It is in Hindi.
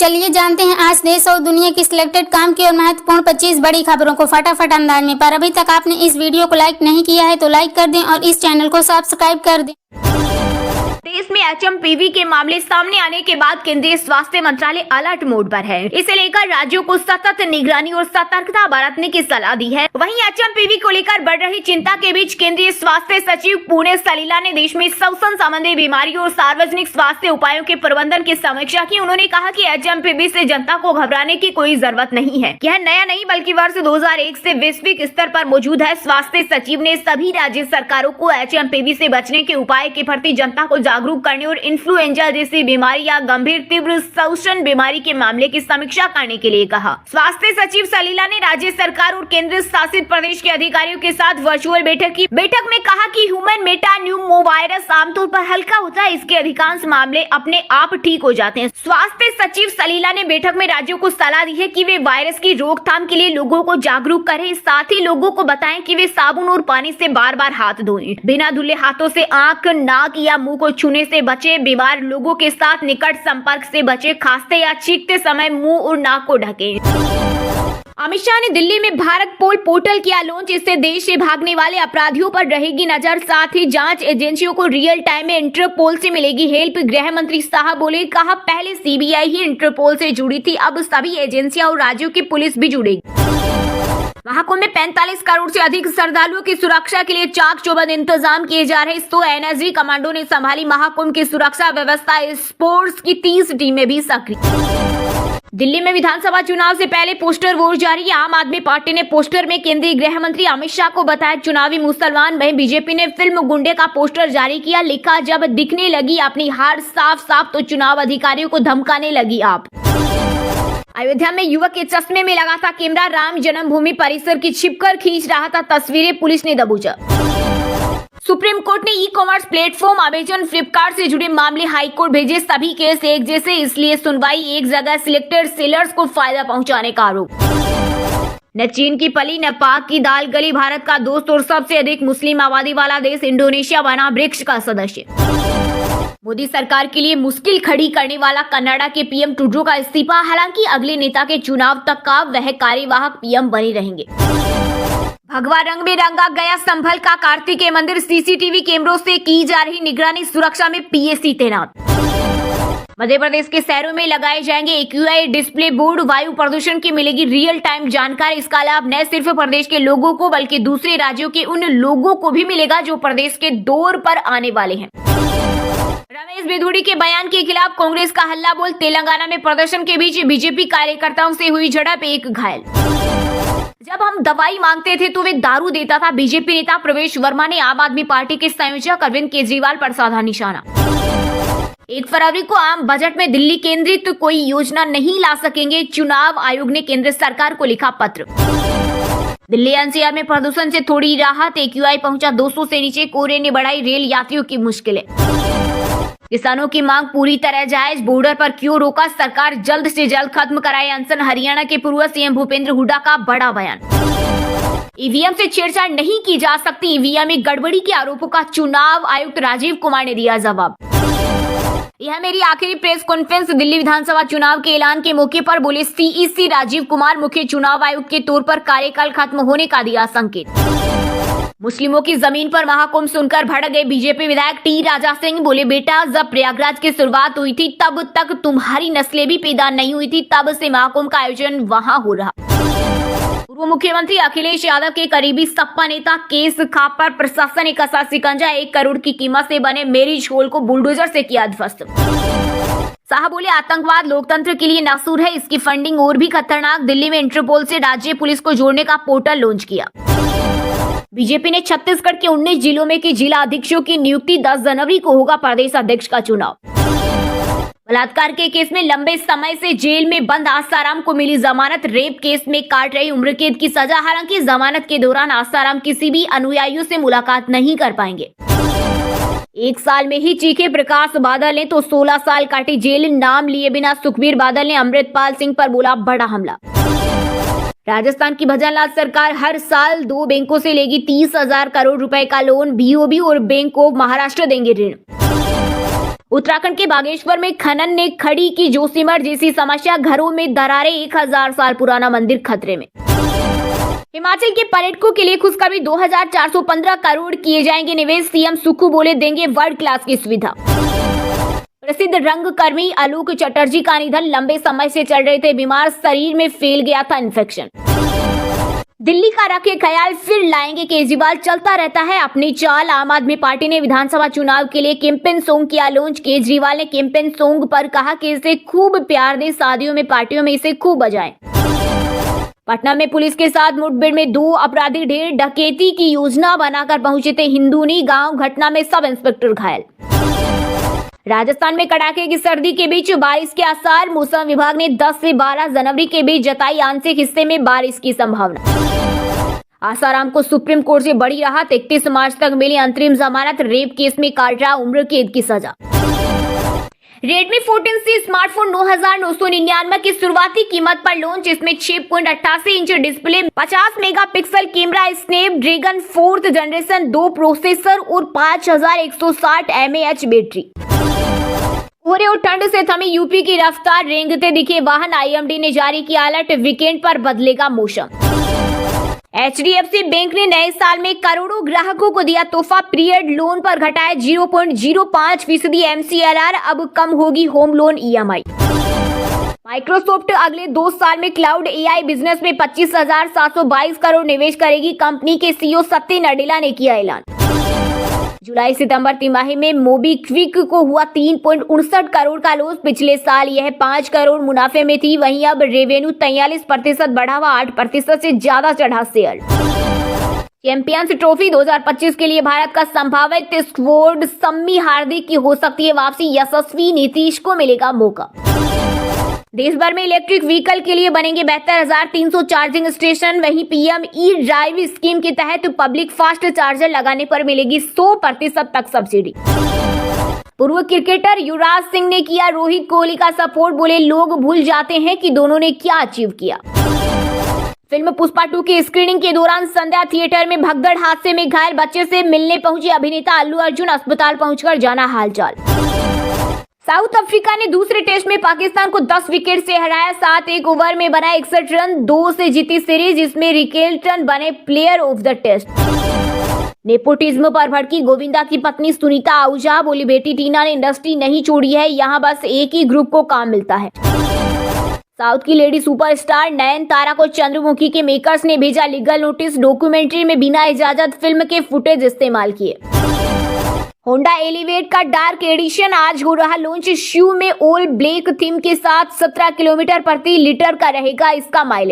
चलिए जानते हैं आज देश और दुनिया की सिलेक्टेड काम की और महत्वपूर्ण 25 बड़ी खबरों को फटाफट अंदाज में। पर अभी तक आपने इस वीडियो को लाइक नहीं किया है तो लाइक कर दें और इस चैनल को सब्सक्राइब कर दें। देश में एचएमपीवी के मामले सामने आने के बाद केंद्रीय स्वास्थ्य मंत्रालय अलर्ट मोड पर है। इसे लेकर राज्यों को सतत निगरानी और सतर्कता बरतने की सलाह दी है। वहीं एचएमपीवी को लेकर बढ़ रही चिंता के बीच केंद्रीय स्वास्थ्य सचिव पुण्य सलिला ने देश में श्वसन संबंधी बीमारियों और सार्वजनिक स्वास्थ्य उपायों के प्रबंधन की समीक्षा की। उन्होंने कहा कि एचएमपीवी से जनता को घबराने की कोई जरूरत नहीं है। यह नया नहीं बल्कि वर्ष 2001 से वैश्विक स्तर पर मौजूद है। स्वास्थ्य सचिव ने सभी राज्य सरकारों को एचएमपीवी से बचने के उपाय के प्रति जनता को जागरूक करने और इन्फ्लुएंजा जैसी बीमारी या गंभीर तीव्र श्वसन बीमारी के मामले की समीक्षा करने के लिए कहा। स्वास्थ्य सचिव सलीला ने राज्य सरकार और केंद्र शासित प्रदेश के अधिकारियों के साथ वर्चुअल बैठक में कहा कि ह्यूमन मेटान्यूमोवायरस आमतौर पर हल्का होता है। इसके अधिकांश मामले अपने आप ठीक हो जाते हैं। स्वास्थ्य सचिव सलीला ने बैठक में राज्यों को सलाह दी है कि वे वायरस की रोकथाम के लिए लोगों को जागरूक करें। साथ ही लोगों को बताएं कि वे साबुन और पानी से बार-बार हाथ धोएं। बिना धुले हाथों से आंख, नाक या मुंह को छूने से बचे। बीमार लोगों के साथ निकट संपर्क से बचे। खांसते या छींकते समय मुंह और नाक को ढकें। अमित शाह ने दिल्ली में भारत पोल पोर्टल किया लॉन्च। इससे देश से भागने वाले अपराधियों पर रहेगी नजर। साथ ही जांच एजेंसियों को रियल टाइम में इंटरपोल से मिलेगी हेल्प। गृह मंत्री शाह बोले, कहा पहले सीबीआई ही इंटरपोल से जुड़ी थी, अब सभी एजेंसियां और राज्यों की पुलिस भी जुड़ेगी। महाकुंभ में 45 करोड़ से अधिक श्रद्धालुओं की सुरक्षा के लिए चाक चौबंद इंतजाम किए जा रहे। तो एनएसजी कमांडो ने संभाली महाकुंभ की सुरक्षा व्यवस्था। स्पोर्ट्स की 30 टीमें भी सक्रिय। दिल्ली में विधानसभा चुनाव से पहले पोस्टर वोट जारी। आम आदमी पार्टी ने पोस्टर में केंद्रीय गृह मंत्री अमित शाह को बताया चुनावी मुसलमान। वहीं बीजेपी ने फिल्म गुंडे का पोस्टर जारी किया। लिखा, जब दिखने लगी अपनी हार साफ साफ तो चुनाव अधिकारियों को धमकाने लगी आप। अयोध्या में युवक के चश्मे में लगा था कैमरा। राम जन्मभूमि परिसर की छिपकर खींच रहा था तस्वीरें, पुलिस ने दबोचा। सुप्रीम कोर्ट ने e commerce platform Amazon, Flipkart से जुड़े मामले हाई कोर्ट भेजे। सभी केस एक जैसे, इसलिए सुनवाई एक जगह। सिलेक्टेड सेलर्स को फायदा पहुंचाने का आरोप। न चीन की पली न पाक की दाल गली। भारत का दोस्त और सबसे अधिक मुस्लिम आबादी वाला देश इंडोनेशिया बना ब्रिक्स का सदस्य। मोदी सरकार के लिए मुश्किल खड़ी करने वाला कनाडा के पीएम ट्रूडो का इस्तीफा। हालांकि अगले नेता के चुनाव तक का वह कार्यवाहक पीएम बने रहेंगे। भगवा रंग में रंगा गया संभल का कार्तिकेय मंदिर। सीसीटीवी कैमरों से की जा रही निगरानी, सुरक्षा में पीएसी तैनात। मध्य प्रदेश के शहरों में लगाए जाएंगे एक्यूआई डिस्प्ले बोर्ड। वायु प्रदूषण की मिलेगी रियल टाइम जानकारी। इसका लाभ न सिर्फ प्रदेश के लोगों को बल्कि दूसरे राज्यों के उन लोगों को भी मिलेगा जो प्रदेश के दौर पर आने वाले हैं। रमेश बिधूड़ी के बयान के खिलाफ कांग्रेस का हल्ला बोल। तेलंगाना में प्रदर्शन के बीच बीजेपी कार्यकर्ताओं से हुई झड़प, एक घायल। जब हम दवाई मांगते थे तो वे दारू देता था। बीजेपी नेता प्रवेश वर्मा ने आम आदमी पार्टी के संयोजक अरविंद केजरीवाल पर साधा निशाना। 1 फरवरी को आम बजट में दिल्ली केंद्रित तो कोई योजना नहीं ला सकेंगे। चुनाव आयोग ने केंद्र सरकार को लिखा पत्र। दिल्ली एनसीआर में प्रदूषण से थोड़ी राहत। एक्यूआई पहुंचा 200 से नीचे। कोहरे ने बढ़ाई रेल यात्रियों की मुश्किलें। किसानों की मांग पूरी तरह जायज। बॉर्डर पर क्यों रोका? सरकार जल्द से जल्द खत्म कराए अनशन। हरियाणा के पूर्व सीएम भूपेंद्र हुड्डा का बड़ा बयान। ईवीएम से छेड़छाड़ नहीं की जा सकती। ईवीएम में गड़बड़ी के आरोपों का चुनाव आयुक्त राजीव कुमार ने दिया जवाब। यह मेरी आखिरी प्रेस कॉन्फ्रेंस। दिल्ली विधानसभा चुनाव के ऐलान के मौके पर बोले सीईसी राजीव कुमार। मुख्य चुनाव आयुक्त के तौर पर कार्यकाल खत्म होने का दिया संकेत। मुस्लिमों की जमीन पर महाकुंभ सुनकर भड़क गए बीजेपी विधायक टी राजा सिंह। बोले, बेटा जब प्रयागराज की शुरुआत हुई थी तब तक तुम्हारी नस्लें भी पैदा नहीं हुई थी। तब से महाकुंभ का आयोजन वहां हो रहा। पूर्व मुख्यमंत्री अखिलेश यादव के करीबी सपा नेता केस खाप पर प्रशासन ने कसा शिकंजा। 1 करोड़ की कीमत से बने मैरिज हॉल को बुलडोजर से किया ध्वस्त। शाह बोले, आतंकवाद लोकतंत्र के लिए नासूर है, इसकी फंडिंग और भी खतरनाक। दिल्ली में इंटरपोल से राज्य पुलिस को जोड़ने का पोर्टल लॉन्च किया। बीजेपी ने छत्तीसगढ़ के 19 जिलों में की जिला अध्यक्षों की नियुक्ति। 10 जनवरी को होगा प्रदेश अध्यक्ष का चुनाव। बलात्कार के केस में लंबे समय से जेल में बंद आसाराम को मिली जमानत। रेप केस में काट रही उम्र कैद की सजा। हालांकि जमानत के दौरान आसाराम किसी भी अनुयायियों से मुलाकात नहीं कर पाएंगे। 1 साल में ही चीखे प्रकाश बादल ने तो 16 साल काटी जेल। नाम लिए बिना सुखबीर बादल ने अमृतपाल सिंह पर बोला बड़ा हमला। राजस्थान की भजनलाल सरकार हर साल 2 बैंकों से लेगी 30,000 करोड़ रुपए का लोन। बीओबी और बैंक ऑफ महाराष्ट्र देंगे ऋण। उत्तराखंड के बागेश्वर में खनन ने खड़ी की जोशीमठ जैसी समस्या, घरों में दरारें, 1000 साल पुराना मंदिर खतरे में। हिमाचल के पर्यटकों के लिए खुशखबरी, 2415 करोड़ किए जाएंगे निवेश, सीएम सुक्खू बोले देंगे वर्ल्ड क्लास की सुविधा। प्रसिद्ध रंगकर्मी आलोक चटर्जी का निधन, लंबे समय से चल रहे थे बीमार, शरीर में फैल गया था इन्फेक्शन। दिल्ली का रखे ख्याल, फिर लाएंगे केजरीवाल, चलता रहता है अपनी चाल। आम आदमी पार्टी ने विधानसभा चुनाव के लिए कैंपेन सॉन्ग किया लॉन्च। केजरीवाल ने कैंपेन सॉन्ग पर कहा कि इसे खूब प्यार दे, शादियों में पार्टियों में इसे खूब बजाएं। पटना में पुलिस के साथ मुठभेड़ में 2 अपराधी ढेर, डकैती की योजना बनाकर पहुंचे थे हिंदूनी गांव, घटना में सब इंस्पेक्टर घायल। राजस्थान में कड़ाके की सर्दी के बीच बारिश के आसार, मौसम विभाग ने 10 से 12 जनवरी के बीच जताई आंशिक हिस्से में बारिश की संभावना। आसाराम को सुप्रीम कोर्ट से बड़ी राहत, 31 मार्च तक मिली अंतरिम जमानत, रेप केस में काट रहा उम्र कैद की सजा। Redmi 14C स्मार्टफोन 9,999 की शुरुआती कीमत पर लॉन्च, इसमें 6.88 inch display, 50 megapixel camera, Snapdragon 4th generation 2 processor और 5160 mAh बैटरी। कोहरे और ठंड से थमी यूपी की रफ्तार, रेंगते दिखे वाहन, IMD ने जारी किया अलर्ट, वीकेंड पर बदलेगा मौसम। HDFC बैंक ने नए साल में करोड़ों ग्राहकों को दिया तोहफा, पीरियड लोन पर घटाए 0.05% MCLR, अब कम होगी होम लोन EMI। माइक्रोसॉफ्ट अगले 2 साल में क्लाउड AI बिजनेस में 25,722 करोड़ निवेश करेगी, कंपनी के CEO सत्य नडेला ने किया ऐलान। जुलाई सितंबर तिमाही में मोबीक्विक को हुआ 3.59 करोड़ का लॉस, पिछले साल यह 5 करोड़ मुनाफे में थी, वहीं अब रेवेन्यू 43% बढ़ा हुआ, 8% से ज्यादा चढ़ा शेयर। चैंपियंस ट्रॉफी 2025 के लिए भारत का संभावित स्क्वाड, सम्मी हार्दिक की हो सकती है वापसी, यशस्वी नीतीश को मिलेगा मौका। देश भर में इलेक्ट्रिक व्हीकल के लिए बनेंगे 72,300 चार्जिंग स्टेशन, वहीं PM E-ड्राइव स्कीम के तहत पब्लिक फास्ट चार्जर लगाने पर मिलेगी 100% तक सब्सिडी। पूर्व क्रिकेटर युवराज सिंह ने किया रोहित कोहली का सपोर्ट, बोले लोग भूल जाते हैं कि दोनों ने क्या अचीव किया। फिल्म पुष्पा 2 की स्क्रीनिंग के दौरान संध्या थिएटर में भगदड़ हादसे में घायल बच्चे से मिलने पहुंचे अभिनेता अल्लू अर्जुन, अस्पताल पहुंचकर जाना हालचाल। साउथ अफ्रीका ने दूसरे टेस्ट में पाकिस्तान को 10 विकेट से हराया, 7 ओवर में बनाए 61 रन, 2 से जीती सीरीज, इसमें रिकेल्टन बने player of the test. Nepotism पर भड़की गोविंदा की पत्नी सुनीता आहूजा, बोली बेटी टीना ने इंडस्ट्री नहीं छोड़ी है, यहाँ बस एक ही ग्रुप को काम मिलता है। साउथ की लेडी सुपरस्टार नयनतारा को चंद्रमुखी के मेकर्स ने भेजा लीगल नोटिस, डॉक्यूमेंट्री में बिना इजाजत फिल्म के फुटेज इस्तेमाल किए। होंडा एलिवेट का डार्क एडिशन आज हो रहा लॉन्च, शू में ऑल ब्लैक थीम के साथ 17 किलोमीटर प्रति लीटर का रहेगा इसका माइलेज।